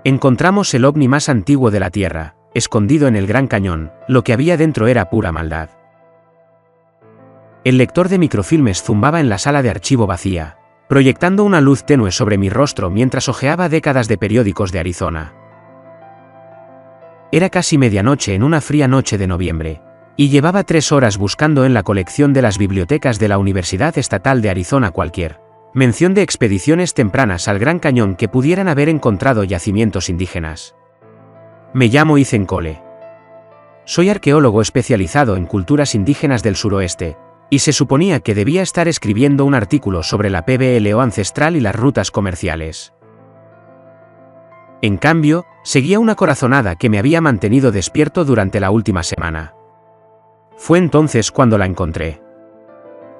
Encontramos el ovni más antiguo de la Tierra, escondido en el Gran Cañón. Lo que había dentro era pura maldad. El lector de microfilmes zumbaba en la sala de archivo vacía, proyectando una luz tenue sobre mi rostro mientras hojeaba décadas de periódicos de Arizona. Era casi medianoche en una fría noche de noviembre, y llevaba 3 horas buscando en la colección de las bibliotecas de la Universidad Estatal de Arizona cualquier mención de expediciones tempranas al Gran Cañón que pudieran haber encontrado yacimientos indígenas. Me llamo Ethan Cole. Soy arqueólogo especializado en culturas indígenas del suroeste, y se suponía que debía estar escribiendo un artículo sobre la PBLO ancestral y las rutas comerciales. En cambio, seguía una corazonada que me había mantenido despierto durante la última semana. Fue entonces cuando la encontré.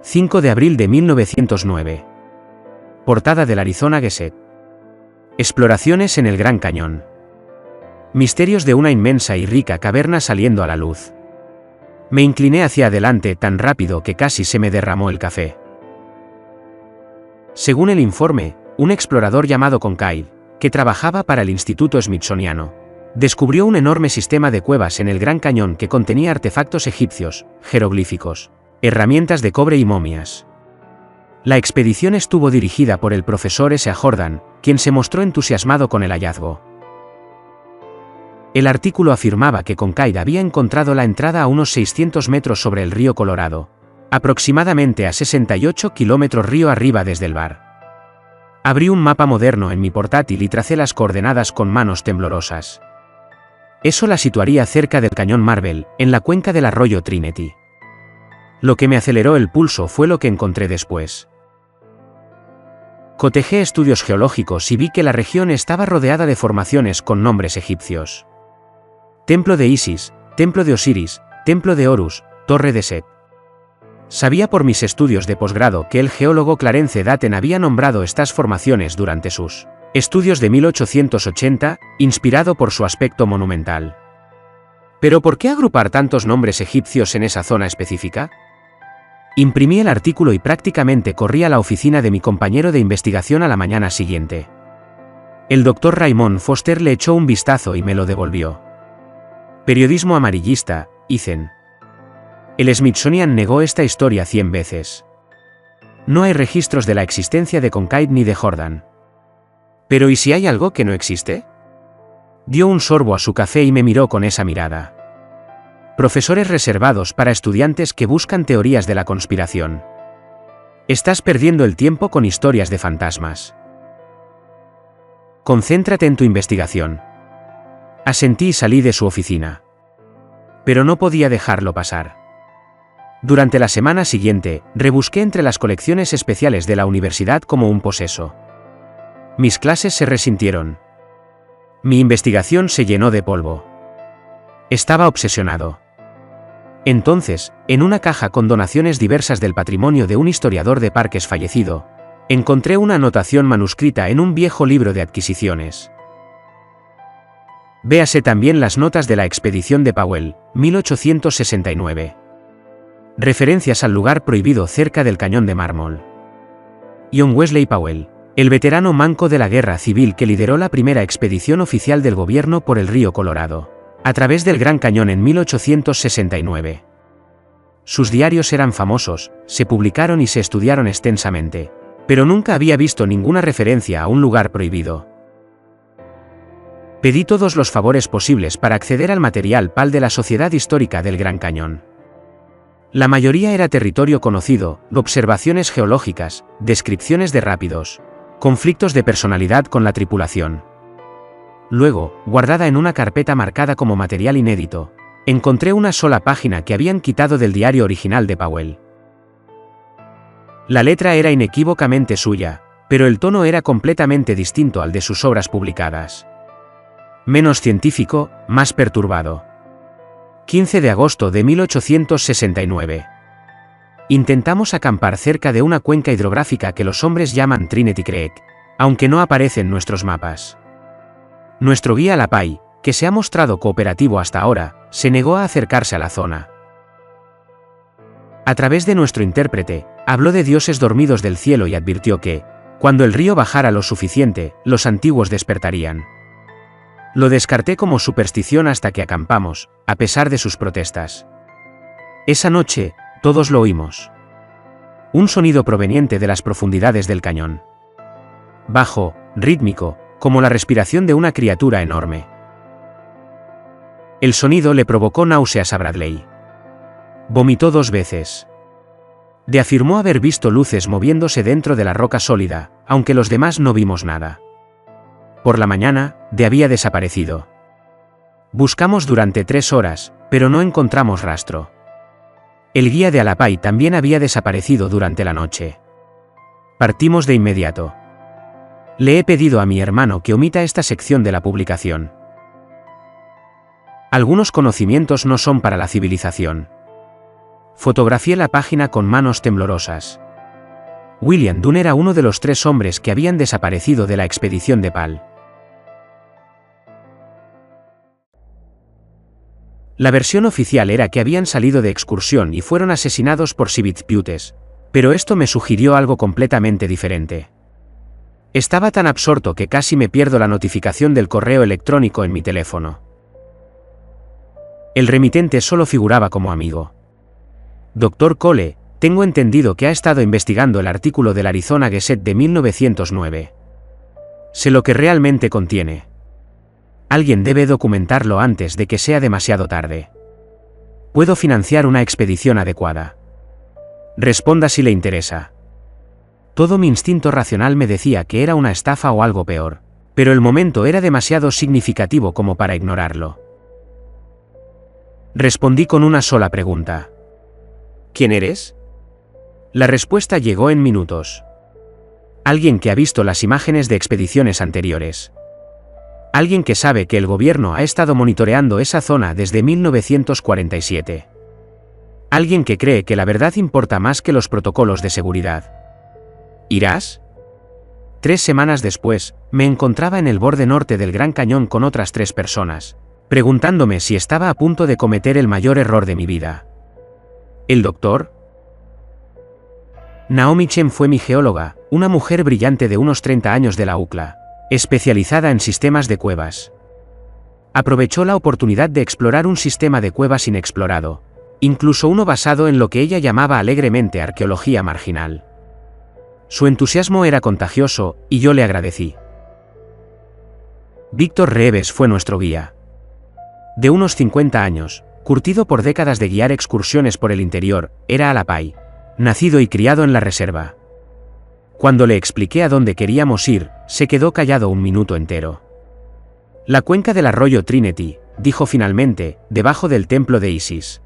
5 de abril de 1909. Portada del Arizona Gazette. Exploraciones en el Gran Cañón. Misterios de una inmensa y rica caverna saliendo a la luz. Me incliné hacia adelante tan rápido que casi se me derramó el café. Según el informe, un explorador llamado Concaid, que trabajaba para el Instituto Smithsoniano, descubrió un enorme sistema de cuevas en el Gran Cañón que contenía artefactos egipcios, jeroglíficos, herramientas de cobre y momias. La expedición estuvo dirigida por el profesor S. A. Jordan, quien se mostró entusiasmado con el hallazgo. El artículo afirmaba que Concaid había encontrado la entrada a unos 600 metros sobre el río Colorado, aproximadamente a 68 kilómetros río arriba desde el bar. Abrí un mapa moderno en mi portátil y tracé las coordenadas con manos temblorosas. Eso la situaría cerca del cañón Marble, en la cuenca del arroyo Trinity. Lo que me aceleró el pulso fue lo que encontré después. Cotejé estudios geológicos y vi que la región estaba rodeada de formaciones con nombres egipcios. Templo de Isis, Templo de Osiris, Templo de Horus, Torre de Set. Sabía por mis estudios de posgrado que el geólogo Clarence Daten había nombrado estas formaciones durante sus estudios de 1880, inspirado por su aspecto monumental. ¿Pero por qué agrupar tantos nombres egipcios en esa zona específica? Imprimí el artículo y prácticamente corrí a la oficina de mi compañero de investigación a la mañana siguiente. El doctor Raymond Foster le echó un vistazo y me lo devolvió. Periodismo amarillista, Ethan. El Smithsonian negó esta historia 100 veces. No hay registros de la existencia de Concaid ni de Jordan. ¿Pero y si hay algo que no existe? Dio un sorbo a su café y me miró con esa mirada. Profesores reservados para estudiantes que buscan teorías de la conspiración. Estás perdiendo el tiempo con historias de fantasmas. Concéntrate en tu investigación. Asentí y salí de su oficina. Pero no podía dejarlo pasar. Durante la semana siguiente, rebusqué entre las colecciones especiales de la universidad como un poseso. Mis clases se resintieron. Mi investigación se llenó de polvo. Estaba obsesionado. Entonces, en una caja con donaciones diversas del patrimonio de un historiador de parques fallecido, encontré una anotación manuscrita en un viejo libro de adquisiciones. Véase también las notas de la expedición de Powell, 1869. Referencias al lugar prohibido cerca del cañón de Mármol. John Wesley Powell, el veterano manco de la guerra civil que lideró la primera expedición oficial del gobierno por el río Colorado, a través del Gran Cañón en 1869. Sus diarios eran famosos, se publicaron y se estudiaron extensamente, pero nunca había visto ninguna referencia a un lugar prohibido. Pedí todos los favores posibles para acceder al material PAL de la Sociedad Histórica del Gran Cañón. La mayoría era territorio conocido, observaciones geológicas, descripciones de rápidos, conflictos de personalidad con la tripulación. Luego, guardada en una carpeta marcada como material inédito, encontré una sola página que habían quitado del diario original de Powell. La letra era inequívocamente suya, pero el tono era completamente distinto al de sus obras publicadas. Menos científico, más perturbado. 15 de agosto de 1869. Intentamos acampar cerca de una cuenca hidrográfica que los hombres llaman Trinity Creek, aunque no aparece en nuestros mapas. Nuestro guía Lapay, que se ha mostrado cooperativo hasta ahora, se negó a acercarse a la zona. A través de nuestro intérprete, habló de dioses dormidos del cielo y advirtió que, cuando el río bajara lo suficiente, los antiguos despertarían. Lo descarté como superstición hasta que acampamos, a pesar de sus protestas. Esa noche, todos lo oímos. Un sonido proveniente de las profundidades del cañón. Bajo, rítmico, como la respiración de una criatura enorme. El sonido le provocó náuseas a Bradley. Vomitó 2 veces. De afirmó haber visto luces moviéndose dentro de la roca sólida, aunque los demás no vimos nada. Por la mañana, De había desaparecido. Buscamos durante 3 horas, pero no encontramos rastro. El guía de Alapay también había desaparecido durante la noche. Partimos de inmediato. Le he pedido a mi hermano que omita esta sección de la publicación. Algunos conocimientos no son para la civilización. Fotografié la página con manos temblorosas. William Dunn era uno de los 3 hombres que habían desaparecido de la expedición de Pal. La versión oficial era que habían salido de excursión y fueron asesinados por Sibitpiutes, pero esto me sugirió algo completamente diferente. Estaba tan absorto que casi me pierdo la notificación del correo electrónico en mi teléfono. El remitente solo figuraba como amigo. Dr. Cole, tengo entendido que ha estado investigando el artículo del Arizona Gazette de 1909. Sé lo que realmente contiene. Alguien debe documentarlo antes de que sea demasiado tarde. Puedo financiar una expedición adecuada. Responda si le interesa. Todo mi instinto racional me decía que era una estafa o algo peor, pero el momento era demasiado significativo como para ignorarlo. Respondí con una sola pregunta. ¿Quién eres? La respuesta llegó en minutos. Alguien que ha visto las imágenes de expediciones anteriores. Alguien que sabe que el gobierno ha estado monitoreando esa zona desde 1947. Alguien que cree que la verdad importa más que los protocolos de seguridad. ¿Irás? 3 semanas después, me encontraba en el borde norte del Gran Cañón con otras 3 personas, preguntándome si estaba a punto de cometer el mayor error de mi vida. ¿El doctor? Naomi Chen fue mi geóloga, una mujer brillante de unos 30 años de la UCLA, especializada en sistemas de cuevas. Aprovechó la oportunidad de explorar un sistema de cuevas inexplorado, incluso uno basado en lo que ella llamaba alegremente arqueología marginal. Su entusiasmo era contagioso, y yo le agradecí. Víctor Reeves fue nuestro guía. De unos 50 años, curtido por décadas de guiar excursiones por el interior, era Alapay, nacido y criado en la reserva. Cuando le expliqué a dónde queríamos ir, se quedó callado un minuto entero. La cuenca del arroyo Trinity, dijo finalmente, debajo del templo de Isis.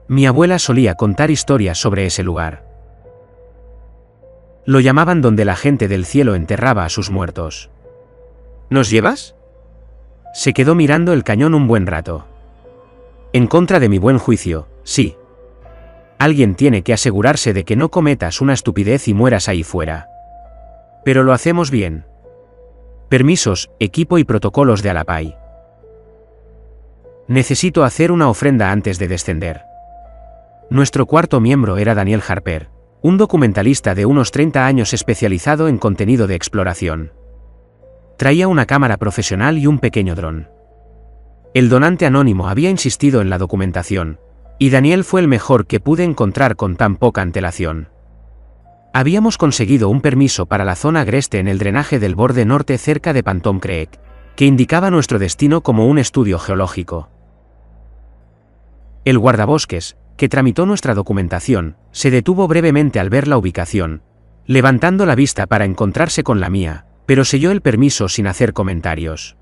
Mi abuela solía contar historias sobre ese lugar. Lo llamaban donde la gente del cielo enterraba a sus muertos. ¿Nos llevas? Se quedó mirando el cañón un buen rato. En contra de mi buen juicio, sí. Alguien tiene que asegurarse de que no cometas una estupidez y mueras ahí fuera. Pero lo hacemos bien. Permisos, equipo y protocolos de Alapay. Necesito hacer una ofrenda antes de descender. Nuestro cuarto miembro era Daniel Harper, un documentalista de unos 30 años especializado en contenido de exploración. Traía una cámara profesional y un pequeño dron. El donante anónimo había insistido en la documentación, y Daniel fue el mejor que pude encontrar con tan poca antelación. Habíamos conseguido un permiso para la zona agreste en el drenaje del borde norte cerca de Phantom Creek, que indicaba nuestro destino como un estudio geológico. El guardabosques, que tramitó nuestra documentación, se detuvo brevemente al ver la ubicación, levantando la vista para encontrarse con la mía, pero selló el permiso sin hacer comentarios.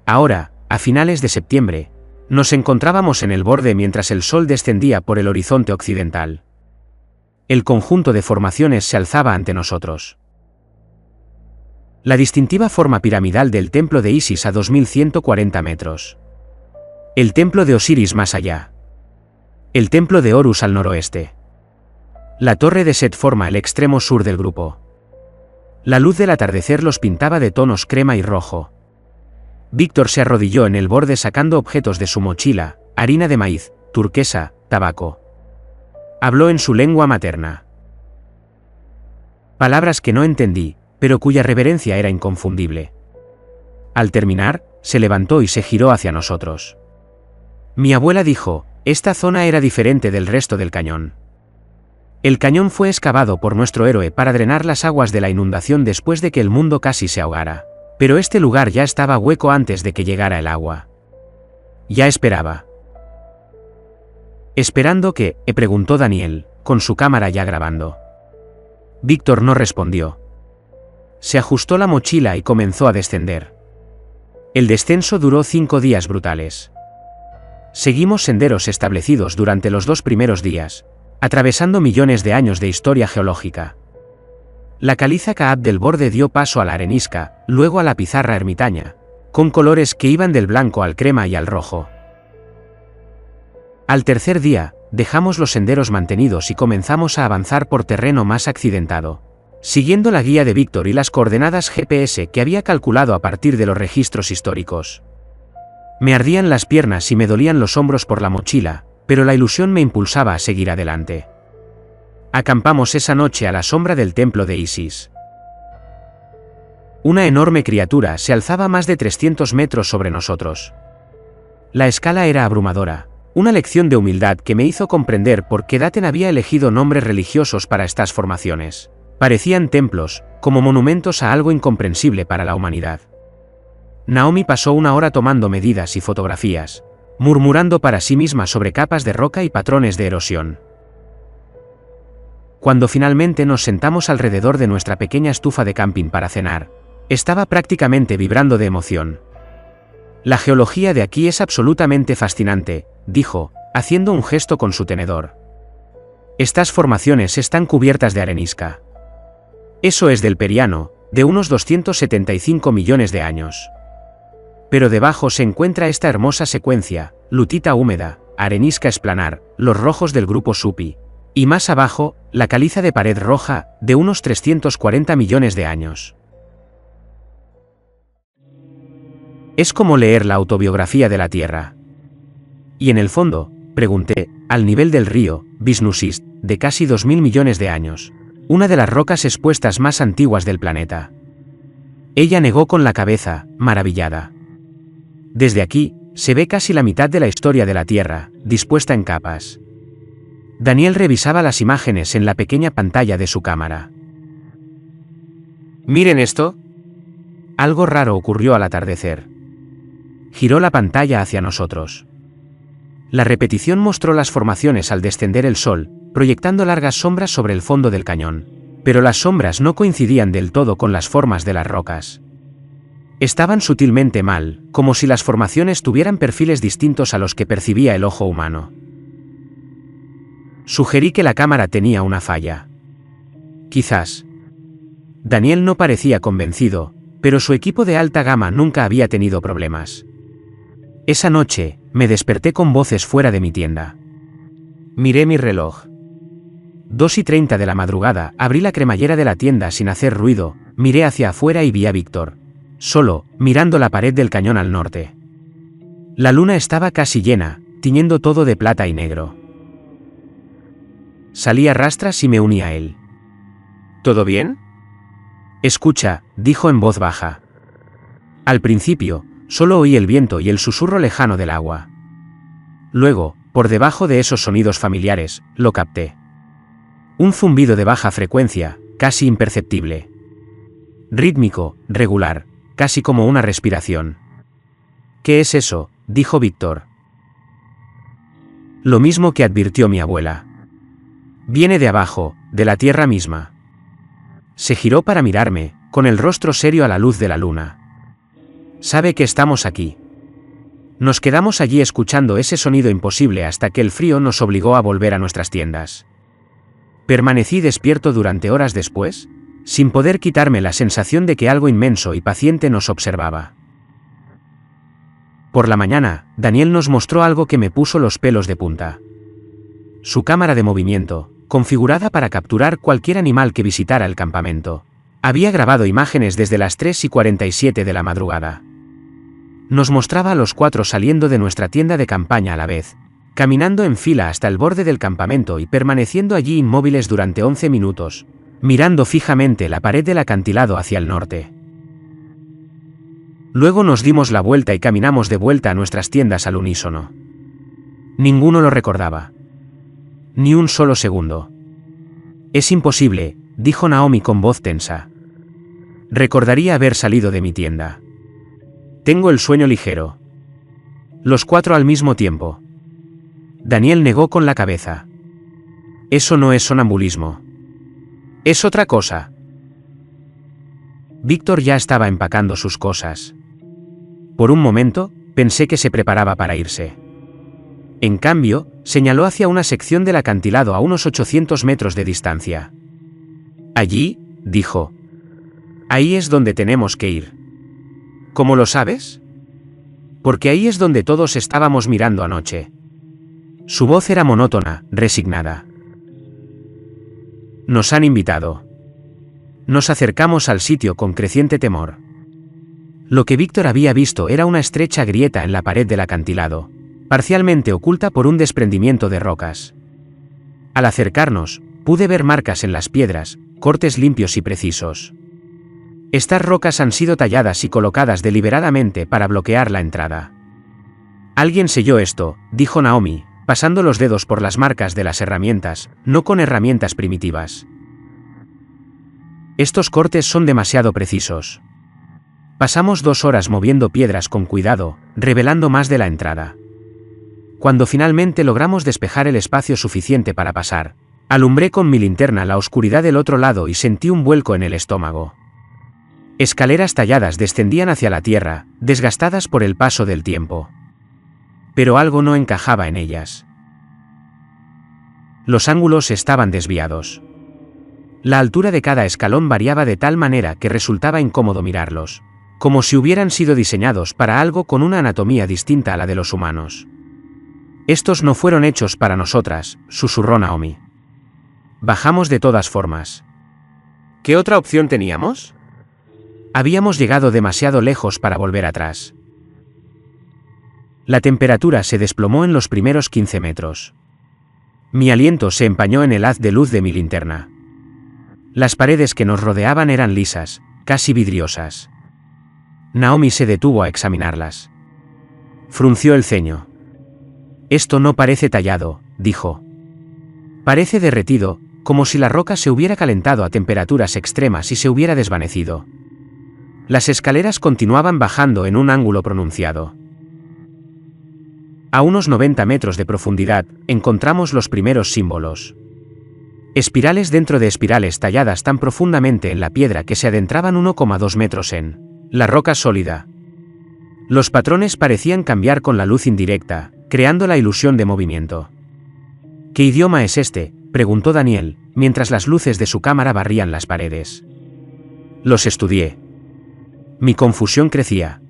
Ahora, a finales de septiembre, nos encontrábamos en el borde mientras el sol descendía por el horizonte occidental. El conjunto de formaciones se alzaba ante nosotros. La distintiva forma piramidal del templo de Isis a 2140 metros. El templo de Osiris más allá. El templo de Horus al noroeste. La torre de Set forma el extremo sur del grupo. La luz del atardecer los pintaba de tonos crema y rojo. Víctor se arrodilló en el borde sacando objetos de su mochila, harina de maíz, turquesa, tabaco. Habló en su lengua materna. Palabras que no entendí, pero cuya reverencia era inconfundible. Al terminar, se levantó y se giró hacia nosotros. Mi abuela dijo, esta zona era diferente del resto del cañón. El cañón fue excavado por nuestro héroe para drenar las aguas de la inundación después de que el mundo casi se ahogara. Pero este lugar ya estaba hueco antes de que llegara el agua. Ya esperaba. ¿Esperando qué?, preguntó Daniel, con su cámara ya grabando. Víctor no respondió. Se ajustó la mochila y comenzó a descender. El descenso duró 5 días brutales. Seguimos senderos establecidos durante los 2 primeros días, atravesando millones de años de historia geológica. La caliza Kaab del borde dio paso a la arenisca, luego a la pizarra ermitaña, con colores que iban del blanco al crema y al rojo. Al tercer día, dejamos los senderos mantenidos y comenzamos a avanzar por terreno más accidentado, siguiendo la guía de Víctor y las coordenadas GPS que había calculado a partir de los registros históricos. Me ardían las piernas y me dolían los hombros por la mochila, pero la ilusión me impulsaba a seguir adelante. Acampamos esa noche a la sombra del templo de Isis. Una enorme criatura se alzaba a más de 300 metros sobre nosotros. La escala era abrumadora, una lección de humildad que me hizo comprender por qué Daten había elegido nombres religiosos para estas formaciones. Parecían templos, como monumentos a algo incomprensible para la humanidad. Naomi pasó 1 hora tomando medidas y fotografías, murmurando para sí misma sobre capas de roca y patrones de erosión. Cuando finalmente nos sentamos alrededor de nuestra pequeña estufa de camping para cenar, estaba prácticamente vibrando de emoción. La geología de aquí es absolutamente fascinante, dijo, haciendo un gesto con su tenedor. Estas formaciones están cubiertas de arenisca. Eso es del Periano, de unos 275 millones de años. Pero debajo se encuentra esta hermosa secuencia, lutita húmeda, arenisca esplanar, los rojos del grupo Supi, y más abajo, la caliza de pared roja, de unos 340 millones de años. Es como leer la autobiografía de la Tierra. Y en el fondo, pregunté, al nivel del río, Vishnusist, de casi 2000 millones de años, una de las rocas expuestas más antiguas del planeta. Ella negó con la cabeza, maravillada. Desde aquí, se ve casi la mitad de la historia de la Tierra, dispuesta en capas. Daniel revisaba las imágenes en la pequeña pantalla de su cámara. ¿Miren esto? Algo raro ocurrió al atardecer. Giró la pantalla hacia nosotros. La repetición mostró las formaciones al descender el sol, proyectando largas sombras sobre el fondo del cañón, pero las sombras no coincidían del todo con las formas de las rocas. Estaban sutilmente mal, como si las formaciones tuvieran perfiles distintos a los que percibía el ojo humano. Sugerí que la cámara tenía una falla. Quizás. Daniel no parecía convencido, pero su equipo de alta gama nunca había tenido problemas. Esa noche, me desperté con voces fuera de mi tienda. Miré mi reloj. 2:30 de la madrugada, abrí la cremallera de la tienda sin hacer ruido, miré hacia afuera y vi a Víctor, solo, mirando la pared del cañón al norte. La luna estaba casi llena, tiñendo todo de plata y negro. Salí a rastras y me uní a él. ¿Todo bien? Escucha, dijo en voz baja. Al principio, solo oí el viento y el susurro lejano del agua. Luego, por debajo de esos sonidos familiares, lo capté. Un zumbido de baja frecuencia, casi imperceptible. Rítmico, regular, casi como una respiración. ¿Qué es eso?, dijo Víctor. Lo mismo que advirtió mi abuela. Viene de abajo, de la tierra misma. Se giró para mirarme, con el rostro serio a la luz de la luna. Sabe que estamos aquí. Nos quedamos allí escuchando ese sonido imposible hasta que el frío nos obligó a volver a nuestras tiendas. Permanecí despierto durante horas después, sin poder quitarme la sensación de que algo inmenso y paciente nos observaba. Por la mañana, Daniel nos mostró algo que me puso los pelos de punta. Su cámara de movimiento, configurada para capturar cualquier animal que visitara el campamento, había grabado imágenes desde las 3:47 de la madrugada. Nos mostraba a los 4 saliendo de nuestra tienda de campaña a la vez, caminando en fila hasta el borde del campamento y permaneciendo allí inmóviles durante 11 minutos, mirando fijamente la pared del acantilado hacia el norte. Luego nos dimos la vuelta y caminamos de vuelta a nuestras tiendas al unísono. Ninguno lo recordaba. Ni un solo segundo. Es imposible, dijo Naomi con voz tensa. Recordaría haber salido de mi tienda. Tengo el sueño ligero. Los cuatro al mismo tiempo. Daniel negó con la cabeza. Eso no es sonambulismo. Es otra cosa. Víctor ya estaba empacando sus cosas. Por un momento, pensé que se preparaba para irse. En cambio, señaló hacia una sección del acantilado a unos 800 metros de distancia. Allí, dijo. Ahí es donde tenemos que ir. ¿Cómo lo sabes? Porque ahí es donde todos estábamos mirando anoche. Su voz era monótona, resignada. Nos han invitado. Nos acercamos al sitio con creciente temor. Lo que Víctor había visto era una estrecha grieta en la pared del acantilado, parcialmente oculta por un desprendimiento de rocas. Al acercarnos, pude ver marcas en las piedras, cortes limpios y precisos. Estas rocas han sido talladas y colocadas deliberadamente para bloquear la entrada. Alguien selló esto, dijo Naomi, pasando los dedos por las marcas de las herramientas, no con herramientas primitivas. Estos cortes son demasiado precisos. Pasamos 2 horas moviendo piedras con cuidado, revelando más de la entrada. Cuando finalmente logramos despejar el espacio suficiente para pasar, alumbré con mi linterna la oscuridad del otro lado y sentí un vuelco en el estómago. Escaleras talladas descendían hacia la tierra, desgastadas por el paso del tiempo. Pero algo no encajaba en ellas. Los ángulos estaban desviados. La altura de cada escalón variaba de tal manera que resultaba incómodo mirarlos, como si hubieran sido diseñados para algo con una anatomía distinta a la de los humanos. Estos no fueron hechos para nosotras, susurró Naomi. Bajamos de todas formas. ¿Qué otra opción teníamos? Habíamos llegado demasiado lejos para volver atrás. La temperatura se desplomó en los primeros 15 metros. Mi aliento se empañó en el haz de luz de mi linterna. Las paredes que nos rodeaban eran lisas, casi vidriosas. Naomi se detuvo a examinarlas. Frunció el ceño. Esto no parece tallado, dijo. Parece derretido, como si la roca se hubiera calentado a temperaturas extremas y se hubiera desvanecido. Las escaleras continuaban bajando en un ángulo pronunciado. A unos 90 metros de profundidad, encontramos los primeros símbolos. Espirales dentro de espirales talladas tan profundamente en la piedra que se adentraban 1,2 metros en la roca sólida. Los patrones parecían cambiar con la luz indirecta, creando la ilusión de movimiento. ¿Qué idioma es este?, preguntó Daniel, mientras las luces de su cámara barrían las paredes. Los estudié. Mi confusión crecía.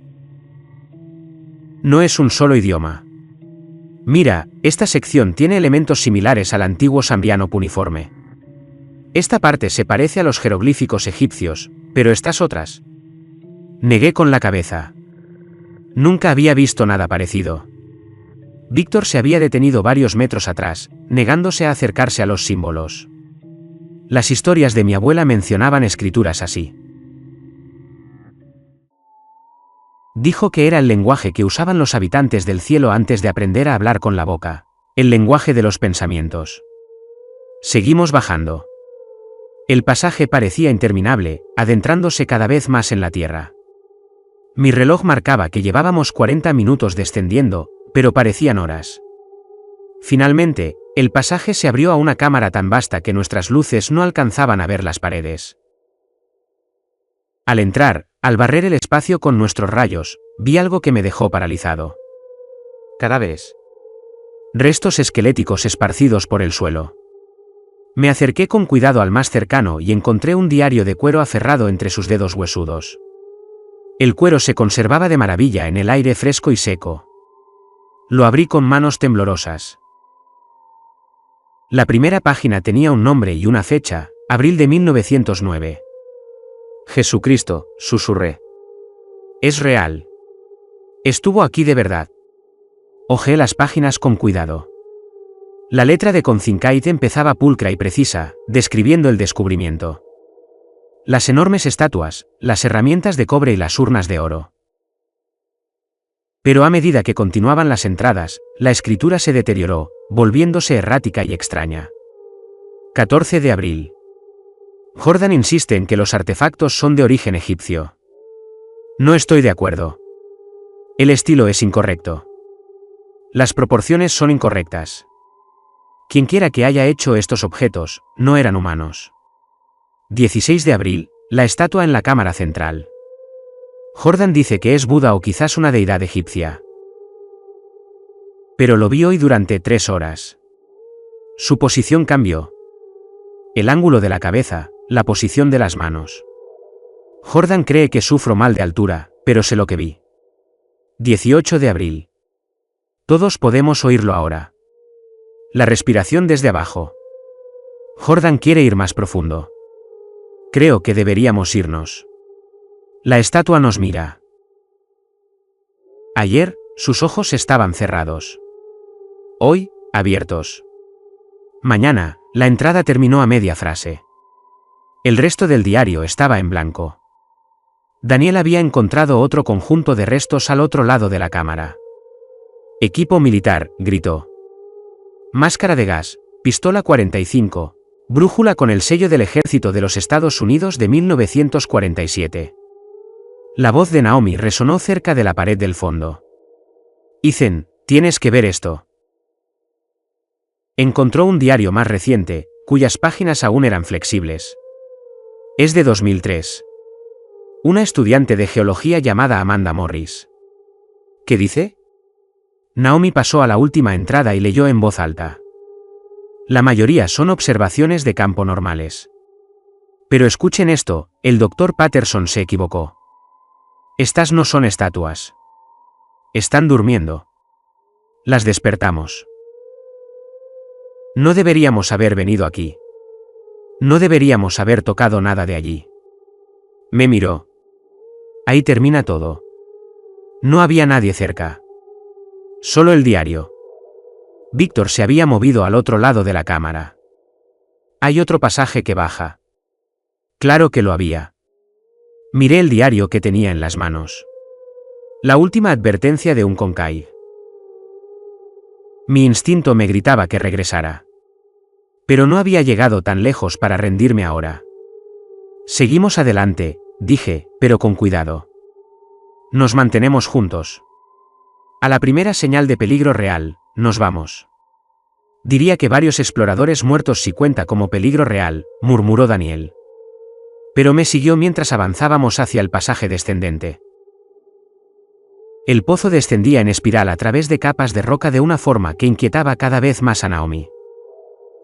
No es un solo idioma. Mira, esta sección tiene elementos similares al antiguo sambriano cuneiforme. Esta parte se parece a los jeroglíficos egipcios, pero estas otras. Negué con la cabeza. Nunca había visto nada parecido. Víctor se había detenido varios metros atrás, negándose a acercarse a los símbolos. Las historias de mi abuela mencionaban escrituras así. Dijo que era el lenguaje que usaban los habitantes del cielo antes de aprender a hablar con la boca, el lenguaje de los pensamientos. Seguimos bajando. El pasaje parecía interminable, adentrándose cada vez más en la tierra. Mi reloj marcaba que llevábamos 40 minutos descendiendo, pero parecían horas. Finalmente, el pasaje se abrió a una cámara tan vasta que nuestras luces no alcanzaban a ver las paredes. Al entrar, al barrer el espacio con nuestros rayos, vi algo que me dejó paralizado. Cadáveres. Restos esqueléticos esparcidos por el suelo. Me acerqué con cuidado al más cercano y encontré un diario de cuero aferrado entre sus dedos huesudos. El cuero se conservaba de maravilla en el aire fresco y seco. Lo abrí con manos temblorosas. La primera página tenía un nombre y una fecha, abril de 1909. Jesucristo, susurré. Es real. Estuvo aquí de verdad. Hojeé las páginas con cuidado. La letra de Concincaid empezaba pulcra y precisa, describiendo el descubrimiento. Las enormes estatuas, las herramientas de cobre y las urnas de oro. Pero a medida que continuaban las entradas, la escritura se deterioró, volviéndose errática y extraña. 14 de abril. Jordan insiste en que los artefactos son de origen egipcio. No estoy de acuerdo. El estilo es incorrecto. Las proporciones son incorrectas. Quienquiera que haya hecho estos objetos, no eran humanos. 16 de abril, la estatua en la cámara central. Jordan dice que es Buda o quizás una deidad egipcia. Pero lo vi hoy durante 3 horas. Su posición cambió. El ángulo de la cabeza, la posición de las manos. Jordan cree que sufro mal de altura, pero sé lo que vi. 18 de abril. Todos podemos oírlo ahora. La respiración desde abajo. Jordan quiere ir más profundo. Creo que deberíamos irnos. La estatua nos mira. Ayer, sus ojos estaban cerrados. Hoy, abiertos. Mañana, la entrada terminó a media frase. El resto del diario estaba en blanco. Daniel había encontrado otro conjunto de restos al otro lado de la cámara. Equipo militar, gritó. Máscara de gas, pistola 45, brújula con el sello del Ejército de los Estados Unidos de 1947. La voz de Naomi resonó cerca de la pared del fondo. Ethan, tienes que ver esto. Encontró un diario más reciente, cuyas páginas aún eran flexibles. Es de 2003. Una estudiante de geología llamada Amanda Morris. ¿Qué dice? Naomi pasó a la última entrada y leyó en voz alta. La mayoría son observaciones de campo normales. Pero escuchen esto, el Dr. Patterson se equivocó. Estas no son estatuas. Están durmiendo. Las despertamos. No deberíamos haber venido aquí. No deberíamos haber tocado nada de allí. Me miró. Ahí termina todo. No había nadie cerca. Solo el diario. Víctor se había movido al otro lado de la cámara. Hay otro pasaje que baja. Claro que lo había. Miré el diario que tenía en las manos. La última advertencia de un Konkai. Mi instinto me gritaba que regresara. Pero no había llegado tan lejos para rendirme ahora. Seguimos adelante, dije, pero con cuidado. Nos mantenemos juntos. A la primera señal de peligro real, nos vamos. Diría que varios exploradores muertos sí cuenta como peligro real, murmuró Daniel. Pero me siguió mientras avanzábamos hacia el pasaje descendente. El pozo descendía en espiral a través de capas de roca de una forma que inquietaba cada vez más a Naomi.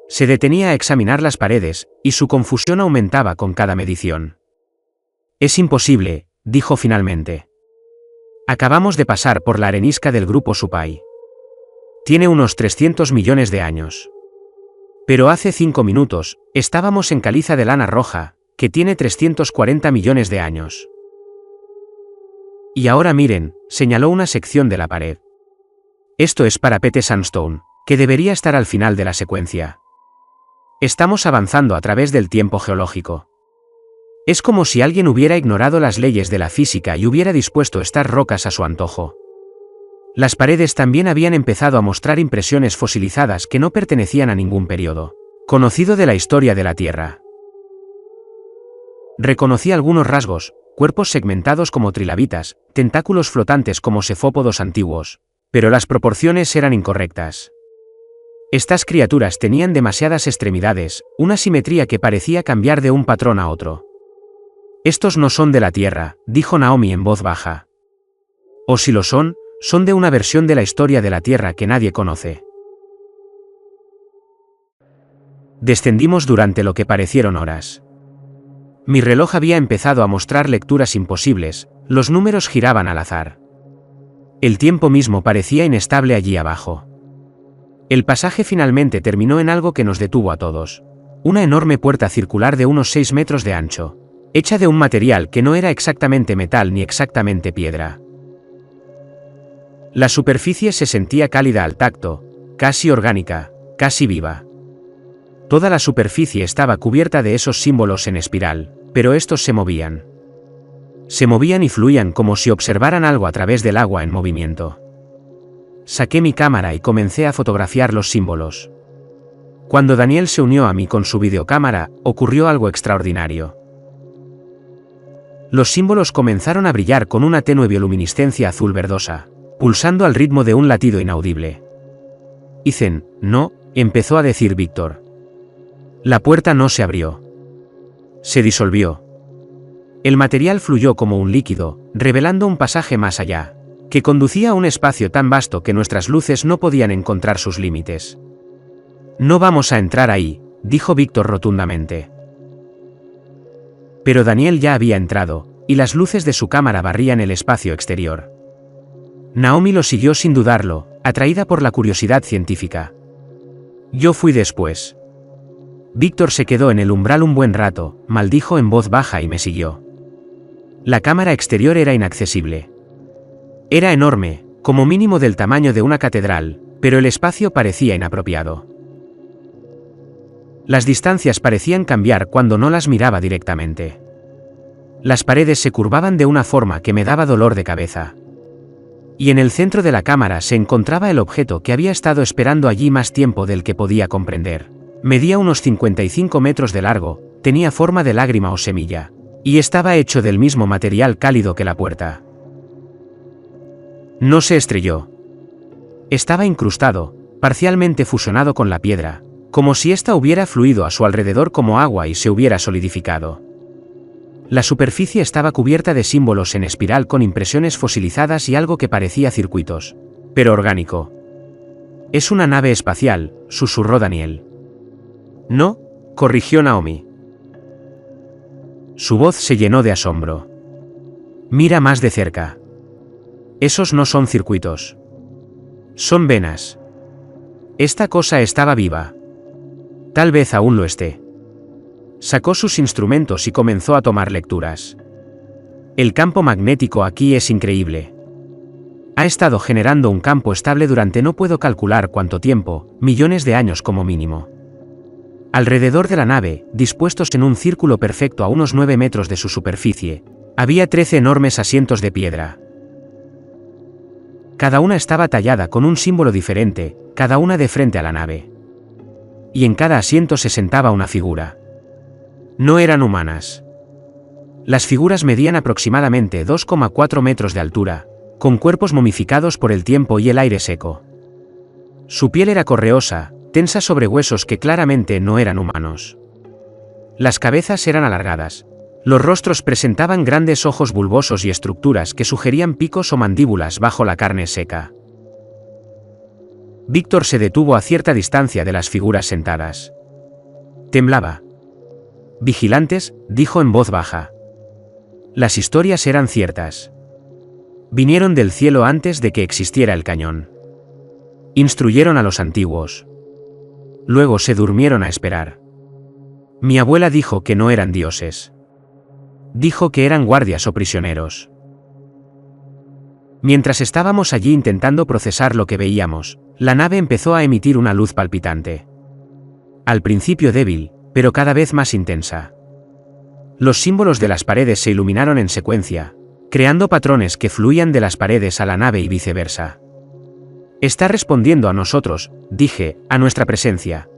Se detenía a examinar las paredes, y su confusión aumentaba con cada medición. Es imposible, dijo finalmente. Acabamos de pasar por la arenisca del grupo Supai. Tiene unos 300 millones de años. Pero hace 5 minutos, estábamos en caliza de lana roja, que tiene 340 millones de años. Y ahora miren, señaló una sección de la pared. Esto es parapete sandstone, que debería estar al final de la secuencia. Estamos avanzando a través del tiempo geológico. Es como si alguien hubiera ignorado las leyes de la física y hubiera dispuesto estas rocas a su antojo. Las paredes también habían empezado a mostrar impresiones fosilizadas que no pertenecían a ningún periodo conocido de la historia de la Tierra. Reconocí algunos rasgos, cuerpos segmentados como trilabitas, tentáculos flotantes como cefópodos antiguos, pero las proporciones eran incorrectas. Estas criaturas tenían demasiadas extremidades, una simetría que parecía cambiar de un patrón a otro. Estos no son de la Tierra, dijo Naomi en voz baja. O si lo son de una versión de la historia de la Tierra que nadie conoce. Descendimos durante lo que parecieron horas. Mi reloj había empezado a mostrar lecturas imposibles, los números giraban al azar. El tiempo mismo parecía inestable allí abajo. El pasaje finalmente terminó en algo que nos detuvo a todos. Una enorme puerta circular de unos 6 metros de ancho, hecha de un material que no era exactamente metal ni exactamente piedra. La superficie se sentía cálida al tacto, casi orgánica, casi viva. Toda la superficie estaba cubierta de esos símbolos en espiral, pero estos se movían. Se movían y fluían como si observaran algo a través del agua en movimiento. Saqué mi cámara y comencé a fotografiar los símbolos. Cuando Daniel se unió a mí con su videocámara, ocurrió algo extraordinario. Los símbolos comenzaron a brillar con una tenue bioluminiscencia azul verdosa, pulsando al ritmo de un latido inaudible. Ethan, no, empezó a decir Víctor. La puerta no se abrió. Se disolvió. El material fluyó como un líquido, revelando un pasaje más allá, que conducía a un espacio tan vasto que nuestras luces no podían encontrar sus límites. No vamos a entrar ahí, dijo Víctor rotundamente. Pero Daniel ya había entrado, y las luces de su cámara barrían el espacio exterior. Naomi lo siguió sin dudarlo, atraída por la curiosidad científica. Yo fui después. Víctor se quedó en el umbral un buen rato, maldijo en voz baja y me siguió. La cámara exterior era inaccesible. Era enorme, como mínimo del tamaño de una catedral, pero el espacio parecía inapropiado. Las distancias parecían cambiar cuando no las miraba directamente. Las paredes se curvaban de una forma que me daba dolor de cabeza. Y en el centro de la cámara se encontraba el objeto que había estado esperando allí más tiempo del que podía comprender. Medía unos 55 metros de largo, tenía forma de lágrima o semilla, y estaba hecho del mismo material cálido que la puerta. No se estrelló. Estaba incrustado, parcialmente fusionado con la piedra, como si ésta hubiera fluido a su alrededor como agua y se hubiera solidificado. La superficie estaba cubierta de símbolos en espiral con impresiones fosilizadas y algo que parecía circuitos, pero orgánico. Es una nave espacial, susurró Daniel. No, corrigió Naomi. Su voz se llenó de asombro. Mira más de cerca. Esos no son circuitos. Son venas. Esta cosa estaba viva. Tal vez aún lo esté. Sacó sus instrumentos y comenzó a tomar lecturas. El campo magnético aquí es increíble. Ha estado generando un campo estable durante no puedo calcular cuánto tiempo, millones de años como mínimo. Alrededor de la nave, dispuestos en un círculo perfecto a unos 9 metros de su superficie, había 13 enormes asientos de piedra. Cada una estaba tallada con un símbolo diferente, cada una de frente a la nave. Y en cada asiento se sentaba una figura. No eran humanas. Las figuras medían aproximadamente 2,4 metros de altura, con cuerpos momificados por el tiempo y el aire seco. Su piel era correosa, tensa sobre huesos que claramente no eran humanos. Las cabezas eran alargadas. Los rostros presentaban grandes ojos bulbosos y estructuras que sugerían picos o mandíbulas bajo la carne seca. Víctor se detuvo a cierta distancia de las figuras sentadas. Temblaba. Vigilantes, dijo en voz baja. Las historias eran ciertas. Vinieron del cielo antes de que existiera el cañón. Instruyeron a los antiguos. Luego se durmieron a esperar. Mi abuela dijo que no eran dioses. Dijo que eran guardias o prisioneros. Mientras estábamos allí intentando procesar lo que veíamos, la nave empezó a emitir una luz palpitante. Al principio débil, pero cada vez más intensa. Los símbolos de las paredes se iluminaron en secuencia, creando patrones que fluían de las paredes a la nave y viceversa. Está respondiendo a nosotros, dije, a nuestra presencia.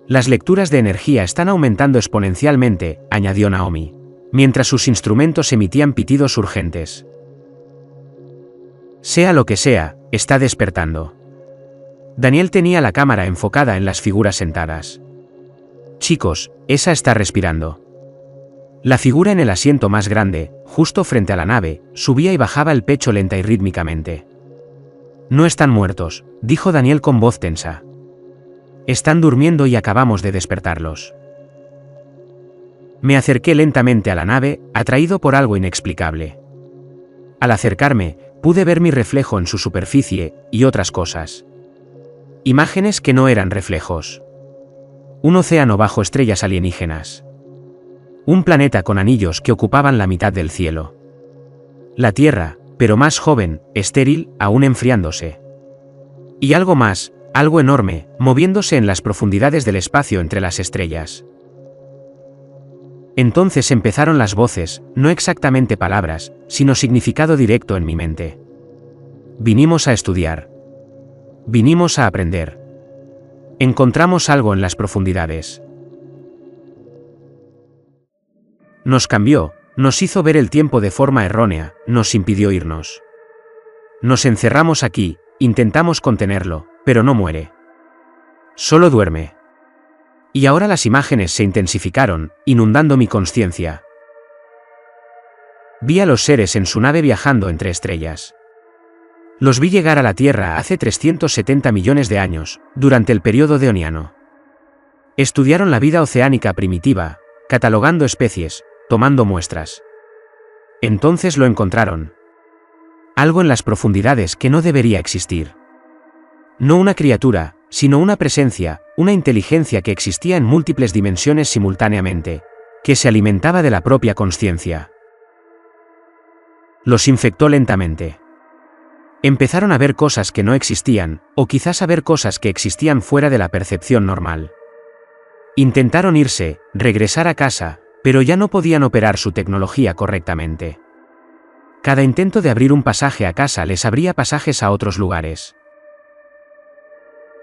Las lecturas de energía están aumentando exponencialmente, añadió Naomi, mientras sus instrumentos emitían pitidos urgentes. Sea lo que sea, está despertando. Daniel tenía la cámara enfocada en las figuras sentadas. Chicos, esa está respirando. La figura en el asiento más grande, justo frente a la nave, subía y bajaba el pecho lenta y rítmicamente. No están muertos, dijo Daniel con voz tensa. Están durmiendo y acabamos de despertarlos. Me acerqué lentamente a la nave, atraído por algo inexplicable. Al acercarme, pude ver mi reflejo en su superficie, y otras cosas. Imágenes que no eran reflejos. Un océano bajo estrellas alienígenas. Un planeta con anillos que ocupaban la mitad del cielo. La Tierra, pero más joven, estéril, aún enfriándose. Y algo más, algo enorme, moviéndose en las profundidades del espacio entre las estrellas. Entonces empezaron las voces, no exactamente palabras, sino significado directo en mi mente. Vinimos a estudiar. Vinimos a aprender. Encontramos algo en las profundidades. Nos cambió, nos hizo ver el tiempo de forma errónea, nos impidió irnos. Nos encerramos aquí, intentamos contenerlo, pero no muere. Solo duerme. Y ahora las imágenes se intensificaron, inundando mi conciencia. Vi a los seres en su nave viajando entre estrellas. Los vi llegar a la Tierra hace 370 millones de años, durante el período deoniano. Estudiaron la vida oceánica primitiva, catalogando especies, tomando muestras. Entonces lo encontraron. Algo en las profundidades que no debería existir. No una criatura, sino una presencia, una inteligencia que existía en múltiples dimensiones simultáneamente, que se alimentaba de la propia consciencia. Los infectó lentamente. Empezaron a ver cosas que no existían, o quizás a ver cosas que existían fuera de la percepción normal. Intentaron irse, regresar a casa, pero ya no podían operar su tecnología correctamente. Cada intento de abrir un pasaje a casa les abría pasajes a otros lugares.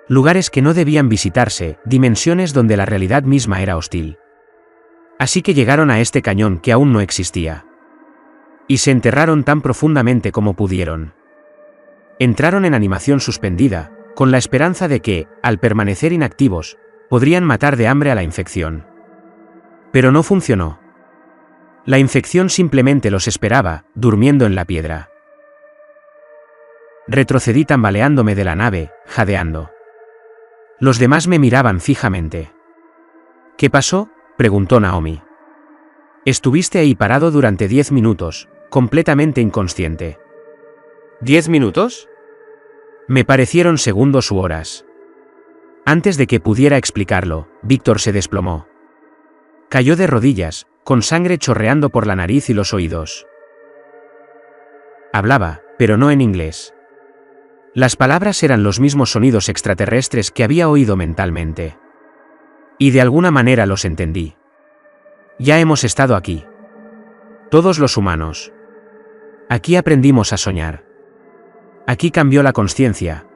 Lugares que no debían visitarse, dimensiones donde la realidad misma era hostil. Así que llegaron a este cañón que aún no existía. Y se enterraron tan profundamente como pudieron. Entraron en animación suspendida, con la esperanza de que, al permanecer inactivos, podrían matar de hambre a la infección. Pero no funcionó. La infección simplemente los esperaba, durmiendo en la piedra. Retrocedí tambaleándome de la nave, jadeando. Los demás me miraban fijamente. ¿Qué pasó?, preguntó Naomi. Estuviste ahí parado durante 10 minutos, completamente inconsciente. ¿10 minutos? Me parecieron segundos u horas. Antes de que pudiera explicarlo, Víctor se desplomó. Cayó de rodillas, con sangre chorreando por la nariz y los oídos. Hablaba, pero no en inglés. Las palabras eran los mismos sonidos extraterrestres que había oído mentalmente. Y de alguna manera los entendí. Ya hemos estado aquí. Todos los humanos. Aquí aprendimos a soñar. Aquí cambió la consciencia.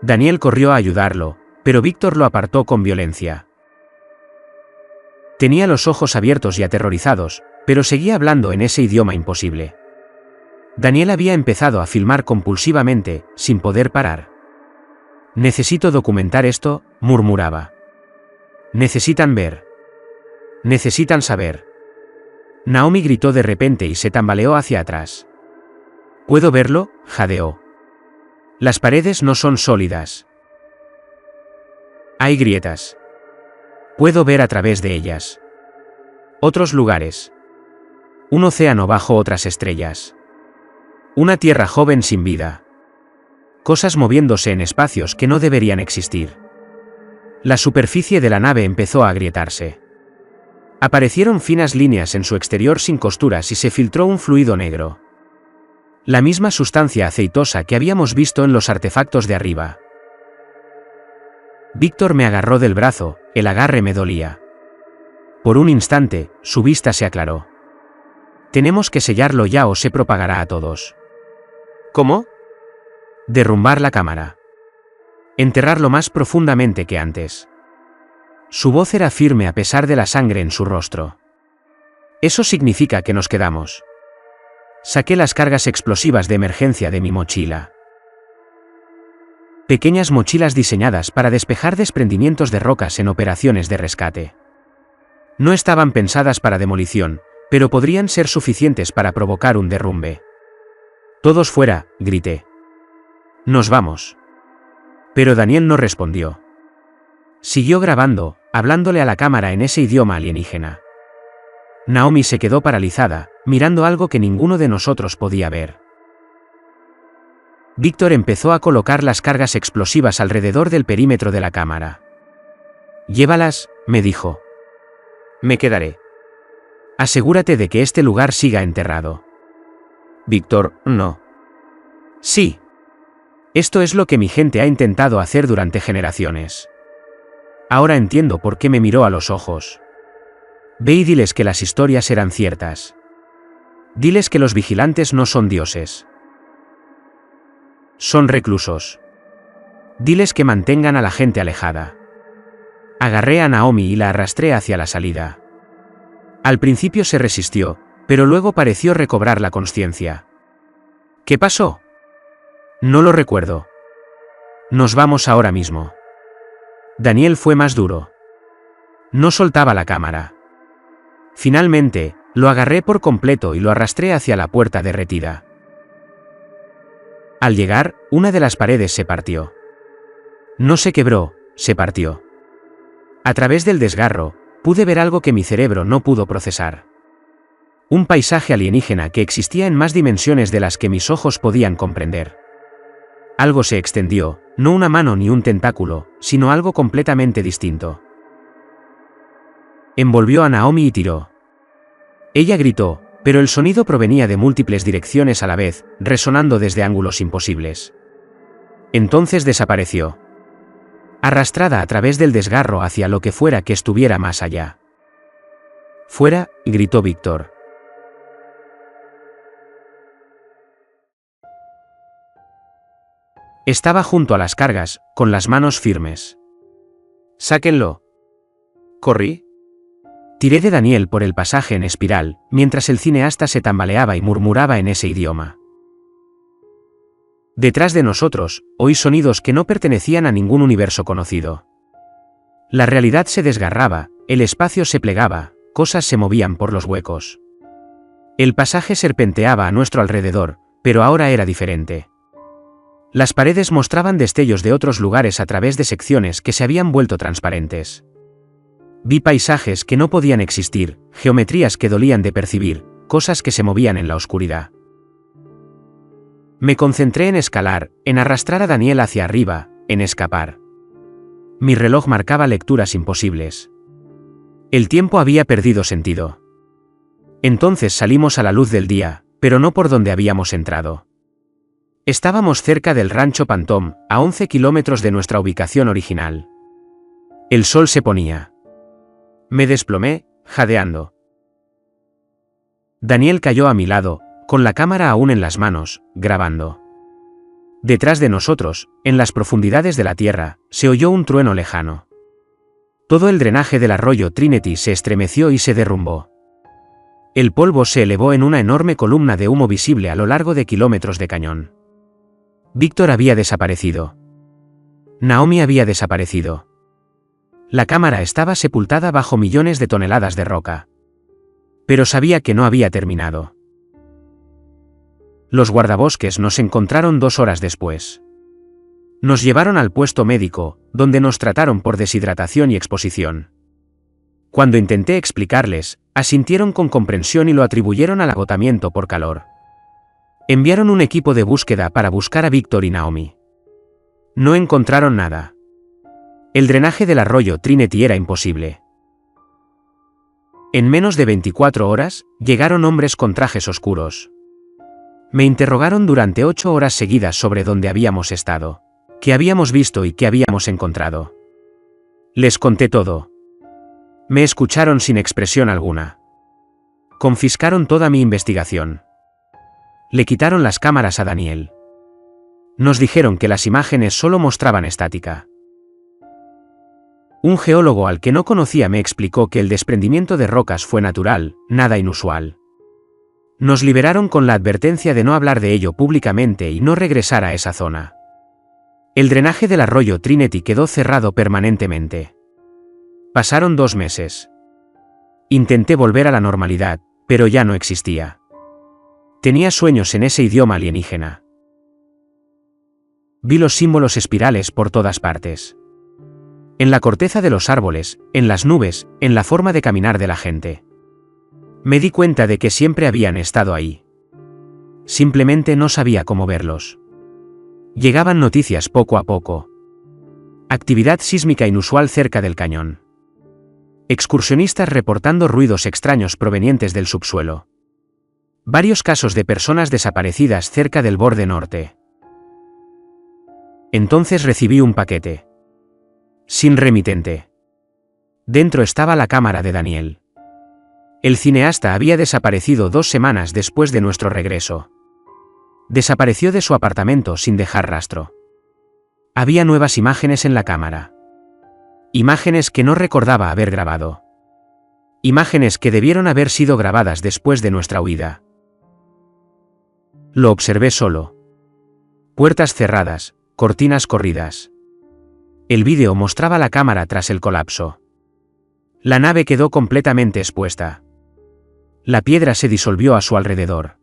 Daniel corrió a ayudarlo, pero Víctor lo apartó con violencia. Tenía los ojos abiertos y aterrorizados, pero seguía hablando en ese idioma imposible. Daniel había empezado a filmar compulsivamente, sin poder parar. Necesito documentar esto, murmuraba. Necesitan ver. Necesitan saber. Naomi gritó de repente y se tambaleó hacia atrás. ¿Puedo verlo?, jadeó. Las paredes no son sólidas. Hay grietas. Puedo ver a través de ellas. Otros lugares. Un océano bajo otras estrellas. Una tierra joven sin vida. Cosas moviéndose en espacios que no deberían existir. La superficie de la nave empezó a agrietarse. Aparecieron finas líneas en su exterior sin costuras y se filtró un fluido negro. La misma sustancia aceitosa que habíamos visto en los artefactos de arriba. Víctor me agarró del brazo, el agarre me dolía. Por un instante, su vista se aclaró. Tenemos que sellarlo ya o se propagará a todos. ¿Cómo? Derrumbar la cámara. Enterrarlo más profundamente que antes. Su voz era firme a pesar de la sangre en su rostro. Eso significa que nos quedamos. Saqué las cargas explosivas de emergencia de mi mochila. Pequeñas mochilas diseñadas para despejar desprendimientos de rocas en operaciones de rescate. No estaban pensadas para demolición, pero podrían ser suficientes para provocar un derrumbe. Todos fuera, grité. Nos vamos. Pero Daniel no respondió. Siguió grabando, hablándole a la cámara en ese idioma alienígena. Naomi se quedó paralizada, mirando algo que ninguno de nosotros podía ver. Víctor empezó a colocar las cargas explosivas alrededor del perímetro de la cámara. Llévalas, me dijo. Me quedaré. Asegúrate de que este lugar siga enterrado. Víctor, no. Sí. Esto es lo que mi gente ha intentado hacer durante generaciones. Ahora entiendo por qué me miró a los ojos. Ve y diles que las historias eran ciertas. Diles que los vigilantes no son dioses. Son reclusos. Diles que mantengan a la gente alejada. Agarré a Naomi y la arrastré hacia la salida. Al principio se resistió, pero luego pareció recobrar la consciencia. ¿Qué pasó? No lo recuerdo. Nos vamos ahora mismo. Daniel fue más duro. No soltaba la cámara. Finalmente, lo agarré por completo y lo arrastré hacia la puerta derretida. Al llegar, una de las paredes se partió. No se quebró, se partió. A través del desgarro, pude ver algo que mi cerebro no pudo procesar. Un paisaje alienígena que existía en más dimensiones de las que mis ojos podían comprender. Algo se extendió, no una mano ni un tentáculo, sino algo completamente distinto. Envolvió a Naomi y tiró. Ella gritó, pero el sonido provenía de múltiples direcciones a la vez, resonando desde ángulos imposibles. Entonces desapareció. Arrastrada a través del desgarro hacia lo que fuera que estuviera más allá. «Fuera», gritó Víctor. Estaba junto a las cargas, con las manos firmes. «Sáquenlo». Corrí. Tiré de Daniel por el pasaje en espiral, mientras el cineasta se tambaleaba y murmuraba en ese idioma. Detrás de nosotros, oí sonidos que no pertenecían a ningún universo conocido. La realidad se desgarraba, el espacio se plegaba, cosas se movían por los huecos. El pasaje serpenteaba a nuestro alrededor, pero ahora era diferente. Las paredes mostraban destellos de otros lugares a través de secciones que se habían vuelto transparentes. Vi paisajes que no podían existir, geometrías que dolían de percibir, cosas que se movían en la oscuridad. Me concentré en escalar, en arrastrar a Daniel hacia arriba, en escapar. Mi reloj marcaba lecturas imposibles. El tiempo había perdido sentido. Entonces salimos a la luz del día, pero no por donde habíamos entrado. Estábamos cerca del rancho Pantom, a 11 kilómetros de nuestra ubicación original. El sol se ponía. Me desplomé, jadeando. Daniel cayó a mi lado, con la cámara aún en las manos, grabando. Detrás de nosotros, en las profundidades de la tierra, se oyó un trueno lejano. Todo el drenaje del arroyo Trinity se estremeció y se derrumbó. El polvo se elevó en una enorme columna de humo visible a lo largo de kilómetros de cañón. Víctor había desaparecido. Naomi había desaparecido. La cámara estaba sepultada bajo millones de toneladas de roca. Pero sabía que no había terminado. Los guardabosques nos encontraron 2 horas después. Nos llevaron al puesto médico, donde nos trataron por deshidratación y exposición. Cuando intenté explicarles, asintieron con comprensión y lo atribuyeron al agotamiento por calor. Enviaron un equipo de búsqueda para buscar a Víctor y Naomi. No encontraron nada. El drenaje del arroyo Trinity era imposible. En menos de 24 horas, llegaron hombres con trajes oscuros. Me interrogaron durante 8 horas seguidas sobre dónde habíamos estado, qué habíamos visto y qué habíamos encontrado. Les conté todo. Me escucharon sin expresión alguna. Confiscaron toda mi investigación. Le quitaron las cámaras a Daniel. Nos dijeron que las imágenes solo mostraban estática. Un geólogo al que no conocía me explicó que el desprendimiento de rocas fue natural, nada inusual. Nos liberaron con la advertencia de no hablar de ello públicamente y no regresar a esa zona. El drenaje del arroyo Trinity quedó cerrado permanentemente. Pasaron 2 meses. Intenté volver a la normalidad, pero ya no existía. Tenía sueños en ese idioma alienígena. Vi los símbolos espirales por todas partes. En la corteza de los árboles, en las nubes, en la forma de caminar de la gente. Me di cuenta de que siempre habían estado ahí. Simplemente no sabía cómo verlos. Llegaban noticias poco a poco. Actividad sísmica inusual cerca del cañón. Excursionistas reportando ruidos extraños provenientes del subsuelo. Varios casos de personas desaparecidas cerca del borde norte. Entonces recibí un paquete. Sin remitente. Dentro estaba la cámara de Daniel. El cineasta había desaparecido 2 semanas después de nuestro regreso. Desapareció de su apartamento sin dejar rastro. Había nuevas imágenes en la cámara. Imágenes que no recordaba haber grabado. Imágenes que debieron haber sido grabadas después de nuestra huida. Lo observé solo. Puertas cerradas, cortinas corridas. El vídeo mostraba la cámara tras el colapso. La nave quedó completamente expuesta. La piedra se disolvió a su alrededor.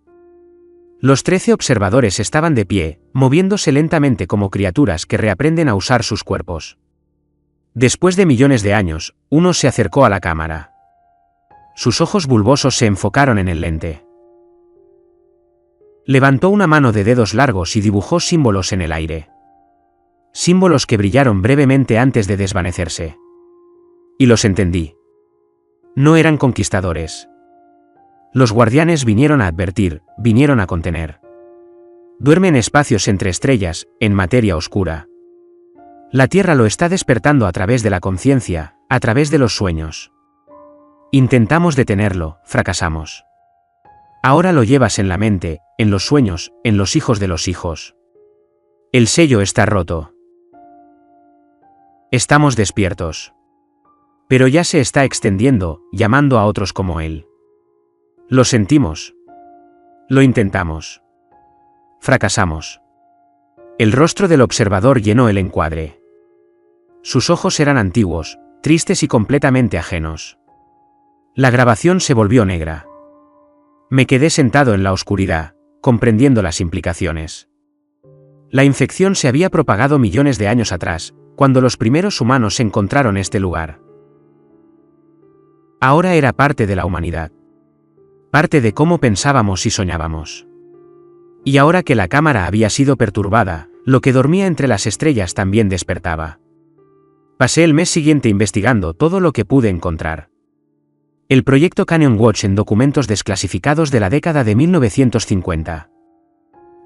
Los 13 observadores estaban de pie, moviéndose lentamente como criaturas que reaprenden a usar sus cuerpos. Después de millones de años, uno se acercó a la cámara. Sus ojos bulbosos se enfocaron en el lente. Levantó una mano de dedos largos y dibujó símbolos en el aire. Símbolos que brillaron brevemente antes de desvanecerse. Y los entendí. No eran conquistadores. Los guardianes vinieron a advertir, vinieron a contener. Duerme en espacios entre estrellas, en materia oscura. La Tierra lo está despertando a través de la conciencia, a través de los sueños. Intentamos detenerlo, fracasamos. Ahora lo llevas en la mente, en los sueños, en los hijos de los hijos. El sello está roto. Estamos despiertos. Pero ya se está extendiendo, llamando a otros como él. Lo sentimos. Lo intentamos. Fracasamos. El rostro del observador llenó el encuadre. Sus ojos eran antiguos, tristes y completamente ajenos. La grabación se volvió negra. Me quedé sentado en la oscuridad, comprendiendo las implicaciones. La infección se había propagado millones de años atrás, cuando los primeros humanos encontraron este lugar. Ahora era parte de la humanidad. Parte de cómo pensábamos y soñábamos. Y ahora que la cámara había sido perturbada, lo que dormía entre las estrellas también despertaba. Pasé el mes siguiente investigando todo lo que pude encontrar. El proyecto Canyon Watch en documentos desclasificados de la década de 1950.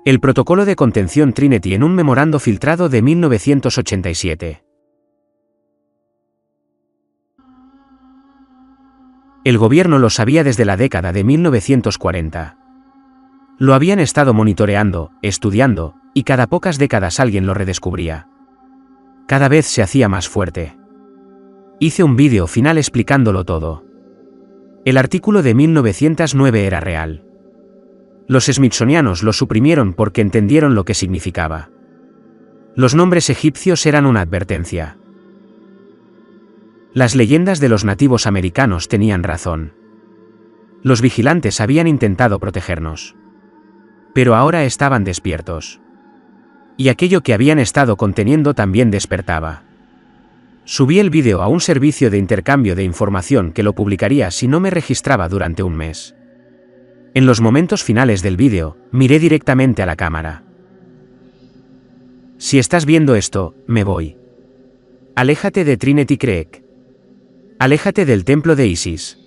El protocolo de contención Trinity en un memorando filtrado de 1987. El gobierno lo sabía desde la década de 1940. Lo habían estado monitoreando, estudiando, y cada pocas décadas alguien lo redescubría. Cada vez se hacía más fuerte. Hice un vídeo final explicándolo todo. El artículo de 1909 era real. Los smithsonianos lo suprimieron porque entendieron lo que significaba. Los nombres egipcios eran una advertencia. Las leyendas de los nativos americanos tenían razón. Los vigilantes habían intentado protegernos. Pero ahora estaban despiertos. Y aquello que habían estado conteniendo también despertaba. Subí el vídeo a un servicio de intercambio de información que lo publicaría si no me registraba durante un mes. En los momentos finales del vídeo, miré directamente a la cámara. Si estás viendo esto, me voy. Aléjate de Trinity Creek. Aléjate del templo de Isis.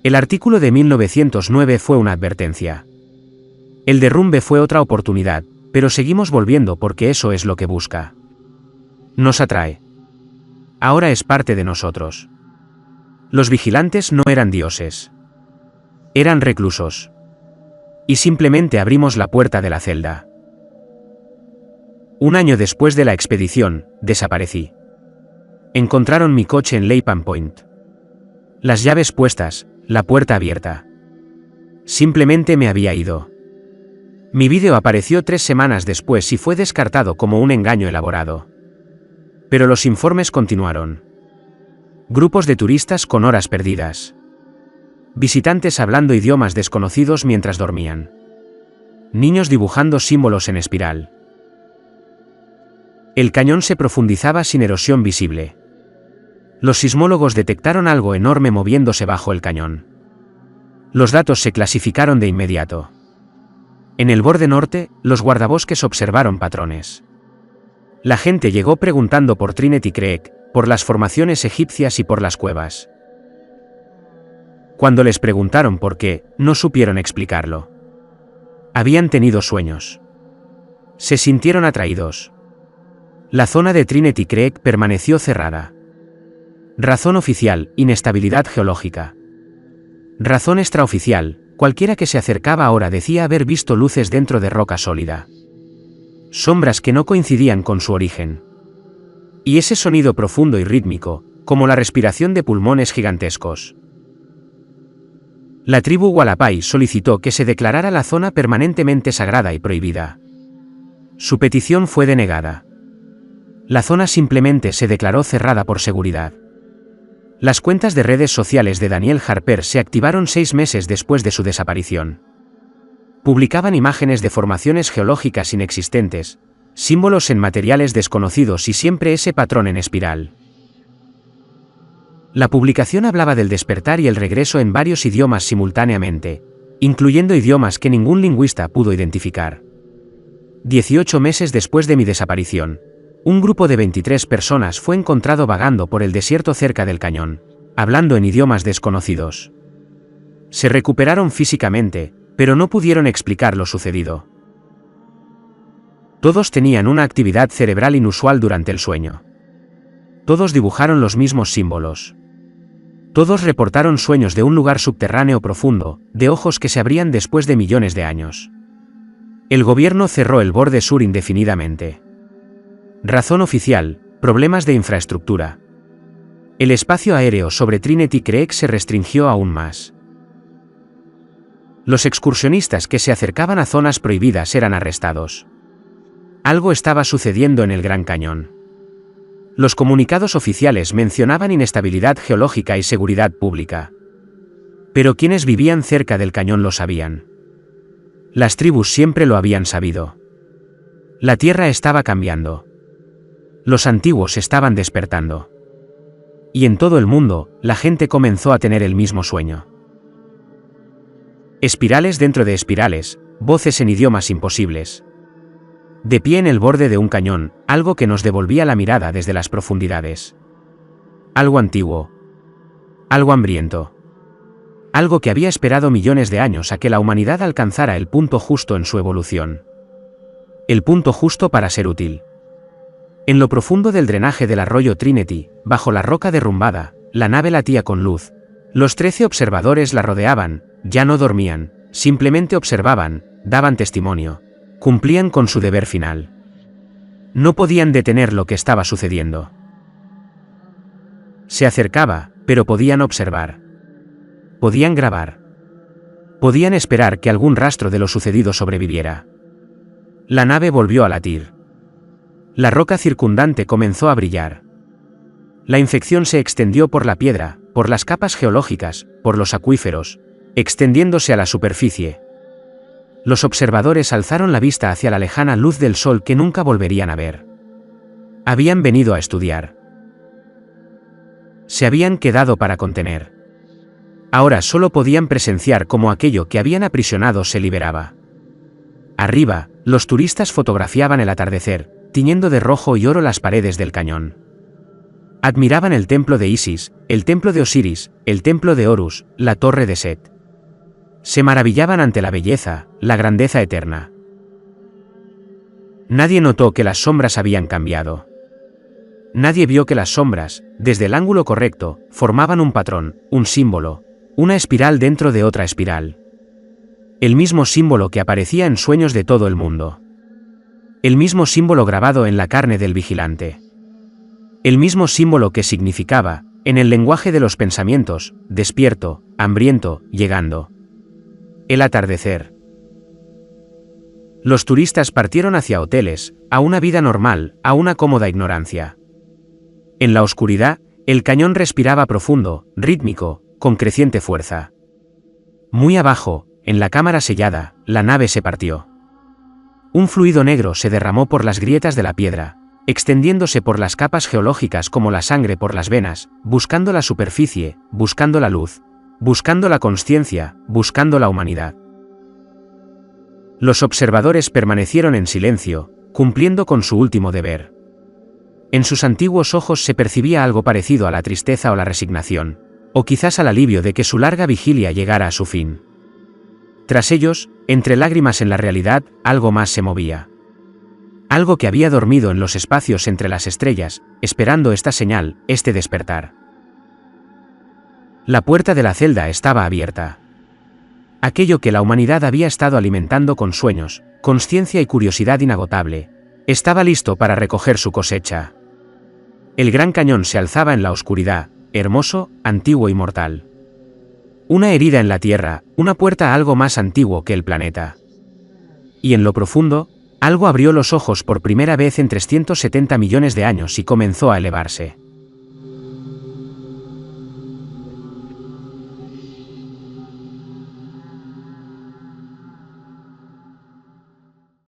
El artículo de 1909 fue una advertencia. El derrumbe fue otra oportunidad, pero seguimos volviendo porque eso es lo que busca. Nos atrae. Ahora es parte de nosotros. Los vigilantes no eran dioses. Eran reclusos. Y simplemente abrimos la puerta de la celda. Un año después de la expedición, desaparecí. Encontraron mi coche en Leipan Point. Las llaves puestas, la puerta abierta. Simplemente me había ido. Mi vídeo apareció 3 semanas después y fue descartado como un engaño elaborado. Pero los informes continuaron. Grupos de turistas con horas perdidas. Visitantes hablando idiomas desconocidos mientras dormían. Niños dibujando símbolos en espiral. El cañón se profundizaba sin erosión visible. Los sismólogos detectaron algo enorme moviéndose bajo el cañón. Los datos se clasificaron de inmediato. En el borde norte, los guardabosques observaron patrones. La gente llegó preguntando por Trinity Creek, por las formaciones egipcias y por las cuevas. Cuando les preguntaron por qué, no supieron explicarlo. Habían tenido sueños. Se sintieron atraídos. La zona de Trinity Creek permaneció cerrada. Razón oficial: inestabilidad geológica. Razón extraoficial, cualquiera que se acercaba ahora decía haber visto luces dentro de roca sólida. Sombras que no coincidían con su origen. Y ese sonido profundo y rítmico, como la respiración de pulmones gigantescos. La tribu Hualapai solicitó que se declarara la zona permanentemente sagrada y prohibida. Su petición fue denegada. La zona simplemente se declaró cerrada por seguridad. Las cuentas de redes sociales de Daniel Harper se activaron 6 meses después de su desaparición. Publicaban imágenes de formaciones geológicas inexistentes, símbolos en materiales desconocidos y siempre ese patrón en espiral. La publicación hablaba del despertar y el regreso en varios idiomas simultáneamente, incluyendo idiomas que ningún lingüista pudo identificar. 18 meses después de mi desaparición, un grupo de 23 personas fue encontrado vagando por el desierto cerca del cañón, hablando en idiomas desconocidos. Se recuperaron físicamente, pero no pudieron explicar lo sucedido. Todos tenían una actividad cerebral inusual durante el sueño. Todos dibujaron los mismos símbolos. Todos reportaron sueños de un lugar subterráneo profundo, de ojos que se abrían después de millones de años. El gobierno cerró el borde sur indefinidamente. Razón oficial: problemas de infraestructura. El espacio aéreo sobre Trinity Creek se restringió aún más. Los excursionistas que se acercaban a zonas prohibidas eran arrestados. Algo estaba sucediendo en el Gran Cañón. Los comunicados oficiales mencionaban inestabilidad geológica y seguridad pública. Pero quienes vivían cerca del cañón lo sabían. Las tribus siempre lo habían sabido. La tierra estaba cambiando. Los antiguos estaban despertando. Y en todo el mundo, la gente comenzó a tener el mismo sueño. Espirales dentro de espirales, voces en idiomas imposibles. De pie en el borde de un cañón, algo que nos devolvía la mirada desde las profundidades. Algo antiguo. Algo hambriento. Algo que había esperado millones de años a que la humanidad alcanzara el punto justo en su evolución. El punto justo para ser útil. En lo profundo del drenaje del arroyo Trinity, bajo la roca derrumbada, la nave latía con luz. Los 13 observadores la rodeaban, ya no dormían, simplemente observaban, daban testimonio. Cumplían con su deber final. No podían detener lo que estaba sucediendo. Se acercaba, pero podían observar. Podían grabar. Podían esperar que algún rastro de lo sucedido sobreviviera. La nave volvió a latir. La roca circundante comenzó a brillar. La infección se extendió por la piedra, por las capas geológicas, por los acuíferos, extendiéndose a la superficie. Los observadores alzaron la vista hacia la lejana luz del sol que nunca volverían a ver. Habían venido a estudiar. Se habían quedado para contener. Ahora solo podían presenciar cómo aquello que habían aprisionado se liberaba. Arriba, los turistas fotografiaban el atardecer, tiñendo de rojo y oro las paredes del cañón. Admiraban el templo de Isis, el templo de Osiris, el templo de Horus, la torre de Set. Se maravillaban ante la belleza, la grandeza eterna. Nadie notó que las sombras habían cambiado. Nadie vio que las sombras, desde el ángulo correcto, formaban un patrón, un símbolo, una espiral dentro de otra espiral. El mismo símbolo que aparecía en sueños de todo el mundo. El mismo símbolo grabado en la carne del vigilante. El mismo símbolo que significaba, en el lenguaje de los pensamientos, despierto, hambriento, llegando. El atardecer. Los turistas partieron hacia hoteles, a una vida normal, a una cómoda ignorancia. En la oscuridad, el cañón respiraba profundo, rítmico, con creciente fuerza. Muy abajo, en la cámara sellada, la nave se partió. Un fluido negro se derramó por las grietas de la piedra, extendiéndose por las capas geológicas como la sangre por las venas, buscando la superficie, buscando la luz. Buscando la consciencia, buscando la humanidad. Los observadores permanecieron en silencio, cumpliendo con su último deber. En sus antiguos ojos se percibía algo parecido a la tristeza o la resignación, o quizás al alivio de que su larga vigilia llegara a su fin. Tras ellos, entre lágrimas en la realidad, algo más se movía. Algo que había dormido en los espacios entre las estrellas, esperando esta señal, este despertar. La puerta de la celda estaba abierta. Aquello que la humanidad había estado alimentando con sueños, conciencia y curiosidad inagotable, estaba listo para recoger su cosecha. El gran cañón se alzaba en la oscuridad, hermoso, antiguo y mortal. Una herida en la tierra, una puerta a algo más antiguo que el planeta. Y en lo profundo, algo abrió los ojos por primera vez en 370 millones de años y comenzó a elevarse.